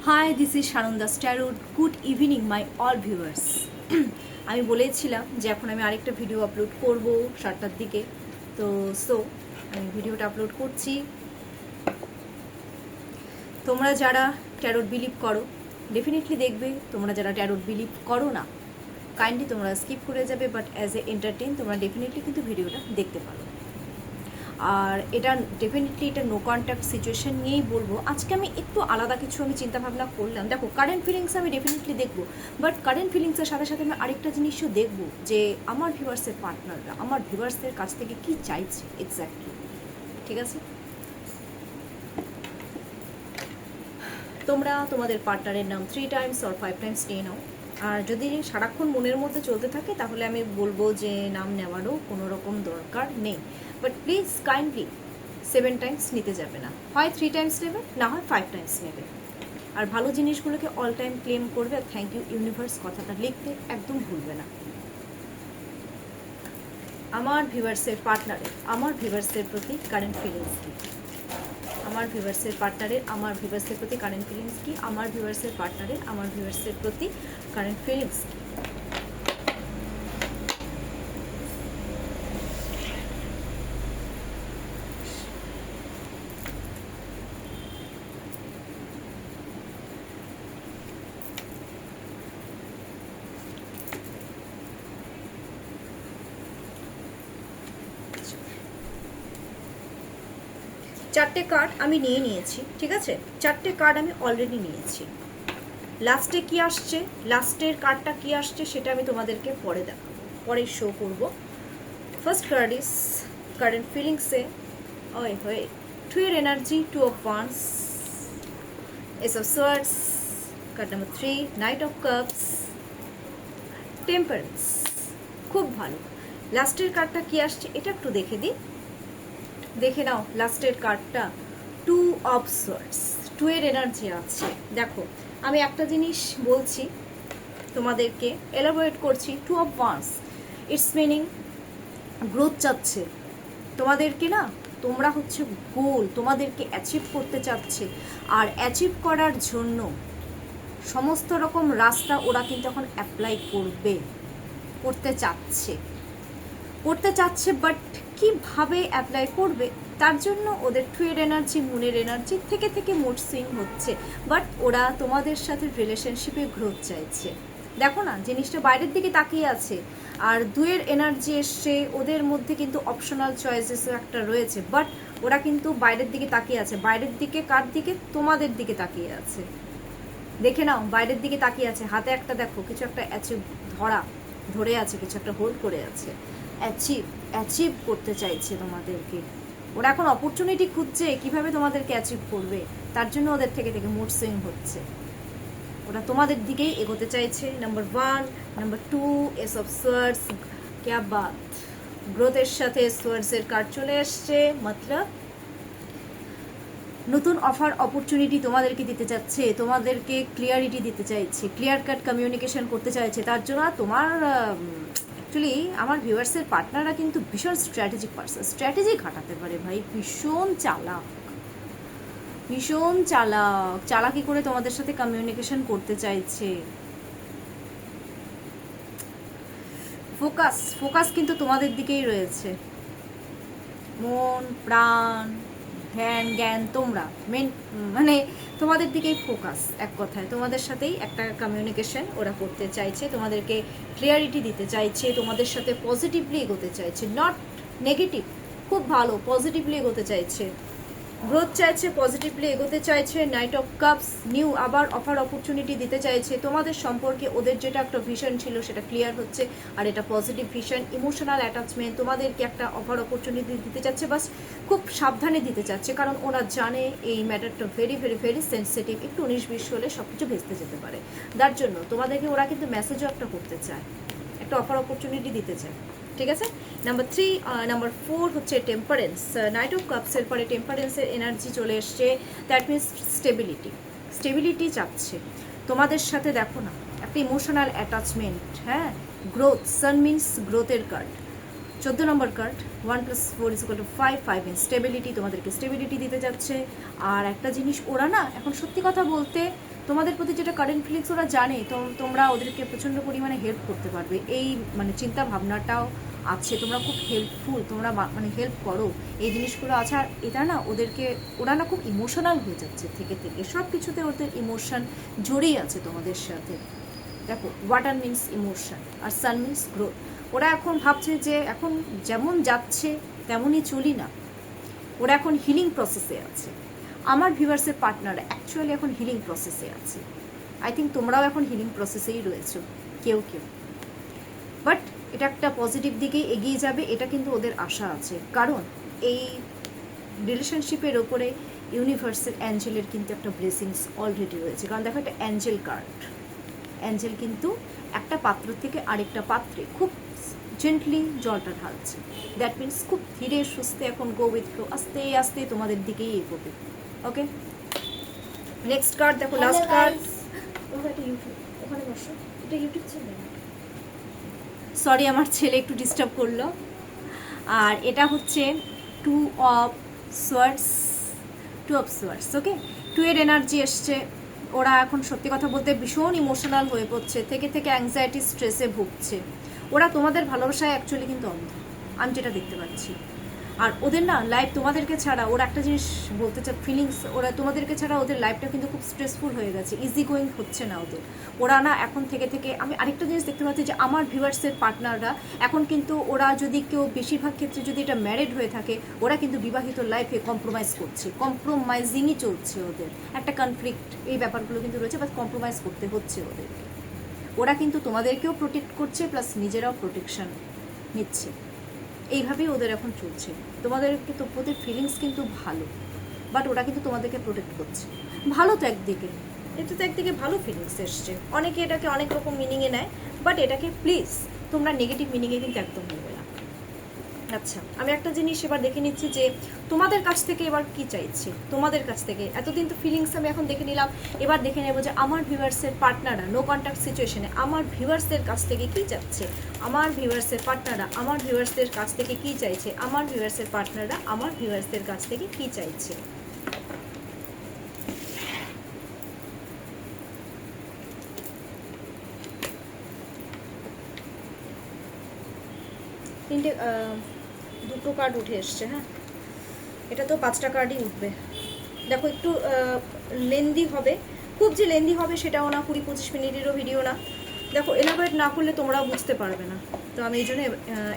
High this is Sananda's tarot. Good evening my all viewers. আমি বলেছিলাম যে এখন আমি আরেকটা ভিডিও আপলোড করব 7টার দিকে, তো আমি ভিডিওটা আপলোড করছি। তোমরা যারা ট্যারোট বিলিভ করো ডেফিনেটলি দেখবে, তোমরা যারা ট্যারোট বিলিভ করো না কাইন্ডলি তোমরা স্কিপ করে যাবে, বাট অ্যাজ এ এন্টারটেইন তোমরা ডেফিনেটলি কিন্তু ভিডিওটা দেখতে পারো। আর এটা ডেফিনেটলি এটা নো কন্ট্যাক্ট সিচুয়েশন নিয়েই বলবো। আজকে আমি একটু আলাদা কিছু আমি চিন্তাভাবনা করলাম। দেখো, কারেন্ট ফিলিংস আমি ডেফিনেটলি দেখবো, বাট কারেন্ট ফিলিংসের সাথে সাথে আমি আরেকটা জিনিসও দেখবো যে আমার ভিউয়ার্সের পার্টনাররা আমার ভিউয়ার্সদের কাছ থেকে কী চাইছে এক্স্যাক্টলি। ঠিক আছে, তোমরা তোমাদের পার্টনারের নাম 3 টাইমস অর 5 টাইমস নিয়ে নাও। আর যদি সারাক্ষণ মনের মধ্যে চলতে থাকে তাহলে আমি বলবো যে নাম নেওয়ারও কোনো রকম দরকার নেই, বাট প্লিজ কাইন্ডলি 7 টাইমস নিতে যাবে না, হয় 3 টাইমস নেবে, না হয় 5 টাইমস নেবে। আর ভালো জিনিসগুলোকে অল টাইম ক্লেম করবে, আর থ্যাংক ইউ ইউনিভার্স কথাটা লিখতে একদম ভুলবে না। আমার ভিউয়ার্সের পার্টনারের আমার ভিউয়ার্সের প্রতি কারেন্ট ফিলিংস কী? আমার ভিউয়ার্সের পার্টনারের আমার ভিউয়ার্সের প্রতি কারেন্ট ফিলিংস কী? আমার ভিউয়ার্সের পার্টনারের আমার ভিউয়ার্সের প্রতি কারেন্ট ফিলিংস কী? চারটে কার্ড আমি নিয়ে নিয়েছি, ঠিক আছে? চারটে কার্ড আমি অলরেডি নিয়েছি। লাস্টে কি আসছে, লাস্টের কার্ডটা কি আসছে সেটা আমি তোমাদেরকে পরে দেখাবো, পরে শো করব। ফার্স্ট কার্ড ইজ কারেন্ট ফিলিংসে হয়ে 2 এর energy, 2 of wands, S of swords, card number 3 night of cups, temperance. খুব ভালো। লাস্টের কার্ডটা কি আসছে এটা একটু দেখে দিই, দেখে নাও। লাস্টের কার্ডটা 2 অফ সোয়ার্ডস, 2 এর এনার্জি আছে। দেখো, আমি একটা জিনিস বলছি তোমাদেরকে, এলাবোরেট করছি। 2 of wands its meaning growth চাচ্ছে তোমাদেরকে, না তোমরা হচ্ছে গোল তোমাদেরকে অ্যাচিভ করতে চাচ্ছে, আর অ্যাচিভ করার জন্য সমস্ত রকম রাস্তা ওরা কিন্তু এখন অ্যাপ্লাই করতে চাচ্ছে, বাট কিভাবে অ্যাপ্লাই করবে তার জন্য ওদের 2 এর এনার্জি, মুনের এনার্জি থেকে মুড সুইং হচ্ছে, বাট ওরা তোমাদের সাথে রিলেশনশিপে গ্রোথ চাইছে। দেখো না, জিনিসটা বাইরের দিকে তাকিয়ে আছে, আর 2 এর এনার্জি এসছে, ওদের মধ্যে কিন্তু অপশনাল চয়েসেসও একটা রয়েছে, বাট ওরা কিন্তু বাইরের দিকে তাকিয়ে আছে। বাইরের দিকে কার দিকে? তোমাদের দিকে তাকিয়ে আছে। দেখে নাও, বাইরের দিকে তাকিয়ে আছে, হাতে একটা দেখো কিছু একটা অ্যাচিভ ধরে আছে, কিছু একটা হোল্ড করে আছে, অ্যাচিভ করতে চাইছে তোমাদেরকে। ওরা এখন অপরচুনিটি খুঁজছে কিভাবে তোমাদেরকে অ্যাচিভ করবে, তার জন্য ওদের থেকে মুড সুইং হচ্ছে, ওরা তোমাদের দিকেই এগোতে চাইছে। Number 1, number 2 S of swords. ক্যা বাত, গ্রোথের সাথে সোয়ার্ডসের কার্ড চলে এসছে, মতলব নতুন অফার অপরচুনিটি তোমাদেরকে দিতে চাচ্ছে, তোমাদেরকে ক্লিয়ারিটি দিতে চাইছে, ক্লিয়ার কাট কমিউনিকেশন করতে চাইছে। তার জন্য তোমার অ্যাকচুয়ালি আমার ভিউয়ার্সের পার্টনাররা কিন্তু ভীষণ স্ট্র্যাটেজিক পার্সন, স্ট্র্যাটেজি খাটাতে পারে ভাই, ভীষণ চালাকি করে তোমাদের সাথে কমিউনিকেশন করতে চাইছে। ফোকাস কিন্তু তোমাদের দিকেই রয়েছে, মন প্রাণ ধ্যান জ্ঞান তোমরা মানে তোমাদের দিকেই ফোকাস। এক কথায় তোমাদের সাথেই একটা কমিউনিকেশন ওরা করতে চাইছে, তোমাদেরকে ক্লিয়ারিটি দিতে চাইছে, তোমাদের সাথে পজিটিভলি এগোতে চাইছে, নট নেগেটিভ। খুব ভালো, পজিটিভলি এগোতে চাইছে, গ্রোথ চাইছে, পজিটিভলি এগোতে চাইছে। নাইট অফ কাপস, নিউ আবার অফার অপরচুনিটি দিতে চাইছে। তোমাদের সম্পর্কে ওদের যেটা একটা ভিশন ছিল সেটা ক্লিয়ার হচ্ছে, আর এটা পজিটিভ ভিশন। ইমোশনাল অ্যাটাচমেন্ট, তোমাদেরকে একটা অফার অপরচুনিটি দিতে চাচ্ছে, বাস খুব সাবধানে দিতে চাচ্ছে, কারণ ওরা জানে এই ম্যাটারটা ভেরি ভেরি ভেরি সেন্সিটিভ, একটু 19-20 হলে সব কিছু ভেস্তে যেতে পারে। তার জন্য তোমাদেরকে ওরা কিন্তু মেসেজও একটা করতে চায়, একটা অফার অপরচুনিটি দিতে চায়, ঠিক আছে? নাম্বার 3, নাম্বার 4 হচ্ছে টেম্পারেন্স। নাইট অফ কাপসের পরে টেম্পারেন্সের এনার্জি চলে এসছে, দ্যাট মিনস স্টেবিলিটি চাচ্ছে তোমাদের সাথে। দেখো না, একটা ইমোশনাল অ্যাটাচমেন্ট, হ্যাঁ, গ্রোথ, সান মিনস গ্রোথের কার্ড। 14 নম্বর কার্ড, 1 + 4 = 5, 5 মিনস স্টেবিলিটি, তোমাদেরকে স্টেবিলিটি দিতে যাচ্ছে। আর একটা জিনিস, ওরা না এখন সত্যি কথা বলতে তোমাদের প্রতি যেটা কারেন্ট ফিলিংস ওরা জানে, তোমরা ওদেরকে প্রচণ্ড পরিমাণে হেল্প করতে পারবে, এই মানে চিন্তা ভাবনাটাও আছে। তোমরা খুব হেল্পফুল, তোমরা মানে হেল্প করো, এই জিনিসগুলো আছে। আর এটা না ওরা না খুব ইমোশনাল হয়ে যাচ্ছে থেকে সব কিছুতে ওদের ইমোশন জড়িয়ে আছে তোমাদের সাথে। দেখো, ওয়াটার মিন্স ইমোশন আর সান মিন্স গ্রোথ। ওরা এখন ভাবছে যে এখন যেমন যাচ্ছে তেমনই চলি না, ওরা এখন হিলিং প্রসেসে আছে। আমার ভিউয়ার্সের পার্টনার অ্যাকচুয়ালি এখন হিলিং প্রসেসে আছে। আই থিঙ্ক তোমরাও এখন হিলিং প্রসেসেই রয়েছো কেউ কেউ, বাট এটা একটা পজিটিভ দিকেই এগিয়ে যাবে, এটা কিন্তু ওদের আশা আছে। কারণ এই রিলেশনশিপের ওপরে ইউনিভার্সের অ্যাঞ্জেলের কিন্তু একটা ব্লেসিংস অলরেডি রয়েছে। কারণ দেখো, একটা অ্যাঞ্জেল কার্ড, অ্যাঞ্জেল কিন্তু একটা পাত্র থেকে আরেকটা পাত্রে খুব জেন্টলি জলটা ঢালছে। দ্যাট মিনস খুব ধীরে সুস্থে এখন গো উইথ ফ্লো, আস্তে আস্তে তোমাদের দিকেই এগোবে। ওকে, নেক্সট কার্ড দেখো, লাস্ট কার্ড। ওখানে বসো, এটা ইউটিউব চ্যানেল। সরি, আমার ছেলে একটু ডিস্টার্ব করলো। আর এটা হচ্ছে two of swords. Okay, two এর এনার্জি এসছে। ওরা এখন সত্যি কথা বলতে ভীষণ ইমোশনাল হয়ে পড়ছে, থেকে অ্যাংজাইটি স্ট্রেসে ভুগছে। ওরা তোমাদের ভালোবাসায় অ্যাকচুয়ালি কিন্তু অন্ধ, আমি যেটা দেখতে পাচ্ছি। আর ওদের না লাইফ তোমাদেরকে ছাড়া, ওরা একটা জিনিস বলতে চায় ফিলিংস, ওরা তোমাদেরকে ছাড়া ওদের লাইফটা কিন্তু খুব স্ট্রেসফুল হয়ে গেছে, ইজি গোয়িং হচ্ছে না ওদের। ওরা না এখন থেকে আমি আরেকটা জিনিস দেখতে পাচ্ছি যে আমার ভিউয়ার্সের পার্টনাররা এখন কিন্তু ওরা যদি কেউ বেশিরভাগ ক্ষেত্রে যদি এটা ম্যারিড হয়ে থাকে, ওরা কিন্তু বিবাহিত লাইফে কম্প্রোমাইজ করছে, কম্প্রোমাইজিংই চলছে ওদের। একটা কনফ্লিক্ট এই ব্যাপারগুলো কিন্তু রয়েছে, বাট কম্প্রোমাইজ করতে হচ্ছে ওদেরকে। ওরা কিন্তু তোমাদেরকেও প্রোটেক্ট করছে, প্লাস নিজেরাও প্রোটেকশন নিচ্ছে। এইভাবেই ওদের এখন চলছে। তোমাদেরকে তো ওদের ফিলিংস কিন্তু ভালো, বাট ওরা কিন্তু তোমাদেরকে প্রোটেক্ট করছে। ভালো তো একদিকে, এটা তো একদিকে ভালো ফিলিংস এসছে। অনেকে এটাকে অনেক রকম মিনিংয়ে নেয়, বাট এটাকে প্লিজ তোমরা নেগেটিভ মিনিংয়ে কিন্তু একদম নেবে না। আচ্ছা, আমি একটা জিনিস এবার দেখে নিচ্ছি যে তোমাদের কাছ থেকে এবার কি চাইছে। তোমাদের কাছ থেকে এতদিন তো ফিলিংস আমি এখন দেখে নিলাম, এবার দেখে নেবো যে আমার ভিউয়ার্সের পার্টনাররা নো কন্ট্যাক্ট সিচুয়েশনে আমার ভিউয়ার্সদের কাছ থেকে কি চাচ্ছে। আমার ভিউয়ার্সের পার্টনাররা আমার ভিউয়ার্সদের কাছ থেকে কি চাইছে। আমার ভিউয়ার্সের পার্টনাররা আমার ভিউয়ার্সদের কাছ থেকে কি চাইছে। তিনটে দুটো কার্ড উঠে এসছে। হ্যাঁ, এটা তো 5টা কার্ডই উঠবে। দেখো, একটু লেন্দি হবে, খুব যে লেন্দি হবে সেটাও না, 20-25 মিনিটেরও ভিডিও না। দেখো, এলাবোরেট না করলে তোমরাও বুঝতে পারবে না, তো আমি এই জন্য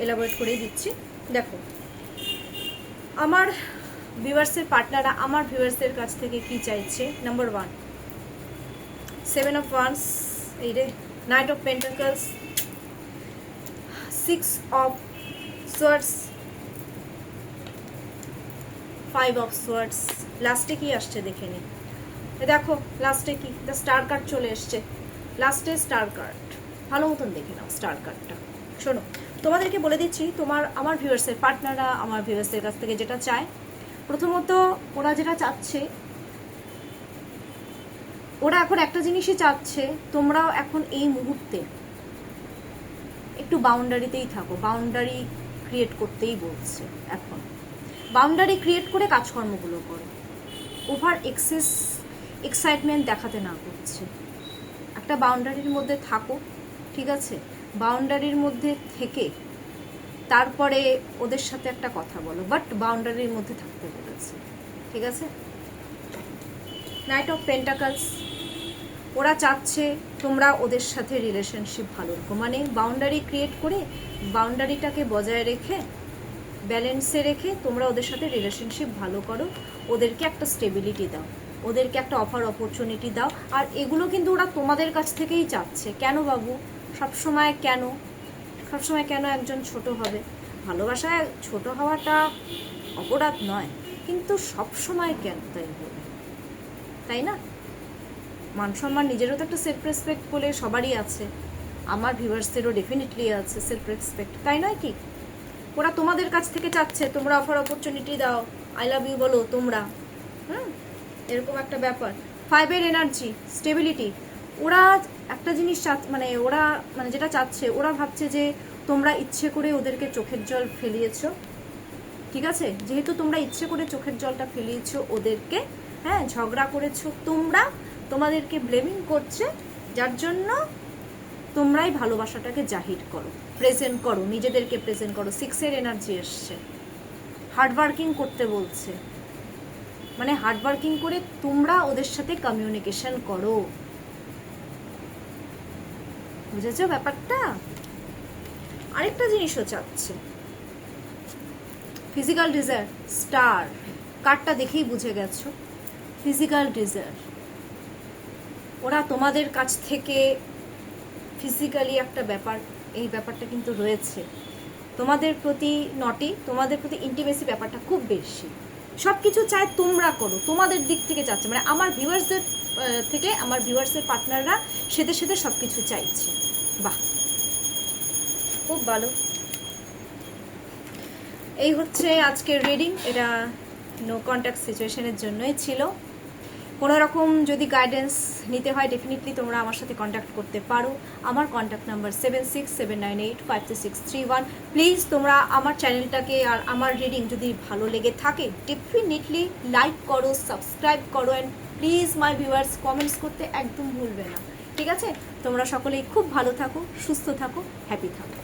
এলাবোরেট করেই দিচ্ছি। দেখো, আমার ভিউয়ার্সের পার্টনাররা আমার ভিউয়ার্সদের কাছ থেকে কি চাইছে। নাম্বার 1, 7 অফ ওয়ান্স, এই রে, night of pentacles, 6 of swords, 5 of swords. লাস্টে কি আসছে দেখে নি। দেখো লাস্টে কি, দ্য স্টার কার্ড চলে এসছে। লাস্টে স্টার কার্ড, ভালো মতন দেখে নাও স্টার কার্ডটা। শোনো, তোমাদেরকে বলে দিচ্ছি, আমার ভিউয়ার্সের পার্টনাররা আমার ভিউয়ার্সের কাছ থেকে যেটা চায়, প্রথমত ওরা যেটা চাচ্ছে, ওরা এখন একটা জিনিসই চাচ্ছে, তোমরাও এখন এই মুহূর্তে একটু বাউন্ডারিতেই থাকো। বাউন্ডারি ক্রিয়েট করতেই বলছে এখন। বাউন্ডারি ক্রিয়েট করে কাজকর্মগুলো করো, ওভার এক্সাইটমেন্ট দেখাতে না করছে। একটা বাউন্ডারির মধ্যে থাকো, ঠিক আছে? বাউন্ডারির মধ্যে থেকে তারপরে ওদের সাথে একটা কথা বলো, বাট বাউন্ডারির মধ্যে থাকতে বলেছে, ঠিক আছে? নাইট অফ পেন্টাকলস, ওরা চাচ্ছে তোমরা ওদের সাথে রিলেশনশিপ ভালো রাখো, মানে বাউন্ডারি ক্রিয়েট করে বাউন্ডারিটাকে বজায় রেখে ব্যালেন্সে রেখে তোমরা ওদের সাথে রিলেশনশিপ ভালো করো, ওদেরকে একটা স্টেবিলিটি দাও, ওদেরকে একটা অপরচুনিটি দাও। আর এগুলো কিন্তু ওরা তোমাদের কাছ থেকেই চাচ্ছে। কেন বাবু, সবসময় কেন একজন ছোট হবে? ভালোবাসায় ছোট হওয়াটা অপরাধ নয়, কিন্তু সবসময় কেন তাই বলে, তাই না? মান সম্মান, নিজেরও তো একটা সেলফ রেসপেক্ট বলে সবারই আছে, আমার ভিউয়ার্সদেরও ডেফিনেটলি আছে সেলফ রেসপেক্ট, তাই নয় কি? ওরা তোমাদের কাছ থেকে চাচ্ছে তোমরা অপরচুনিটি দাও, আই লাভ ইউ বলো তোমরা, এরকম একটা ব্যাপার। 5 এর এনার্জি, স্টেবিলিটি। ওরা একটা জিনিস ওরা যেটা চাচ্ছে, ওরা ভাবছে যে তোমরা ইচ্ছে করে ওদেরকে চোখের জল ফেলিয়েছো, ঠিক আছে? যেহেতু তোমরা ইচ্ছে করে চোখের জলটা ফেলিয়েছো ওদেরকে, হ্যাঁ, ঝগড়া করেছো তোমরা, তোমাদেরকে ব্লেমিং করছে, যার জন্য তোমরাই ভালোবাসাটাকে জাহির করো, প্রেজেন্ট করো, নিজেদেরকে প্রেজেন্ট করো। 6-এর এনার্জি এসছে, হার্ডওয়ার্কিং করতে বলছে, মানে হার্ডওয়ার্কিং করে তোমরা ওদের সাথে কমিউনিকেশন করো। বুঝেছো ব্যাপারটা? আরেকটা জিনিসও চাচ্ছে, ফিজিক্যাল ডিজায়ার, স্টার কার্ডটা দেখেই বুঝে গেছো, ফিজিক্যাল ডিজায়ার। ওরা তোমাদের কাছ থেকে ফিজিক্যালি একটা ব্যাপার, এই ব্যাপারটা কিন্তু রয়েছে তোমাদের প্রতি, তোমাদের প্রতি ইন্টিমেসি ব্যাপারটা খুব বেশি। সব কিছু চায় তোমরা করো, তোমাদের দিক থেকে চাচ্ছে, মানে আমার ভিউয়ার্সদের থেকে, আমার ভিউয়ার্সের পার্টনাররা সেতে সেতে সব কিছু চাইছে। বাহ, খুব ভালো। এই হচ্ছে আজকের রিডিং। এটা নো কন্ট্যাক্ট সিচুয়েশনের জন্যই ছিল। কোনো রকম যদি গাইডেন্স নিতে হয় ডেফিনেটলি তোমরা আমার সাথে কন্ট্যাক্ট করতে পারো। আমার কন্ট্যাক্ট নাম্বার 7679852631। প্লিজ তোমরা আমার চ্যানেলটাকে আর আমার রিডিং যদি ভালো লেগে থাকে ডেফিনেটলি লাইক করো, সাবস্ক্রাইব করো, and please my viewers comments করতে একদম ভুলবে না। ঠিক আছে? তোমরা সকলেই খুব ভালো থাকো, সুস্থ থাকো, হ্যাপি থাকো।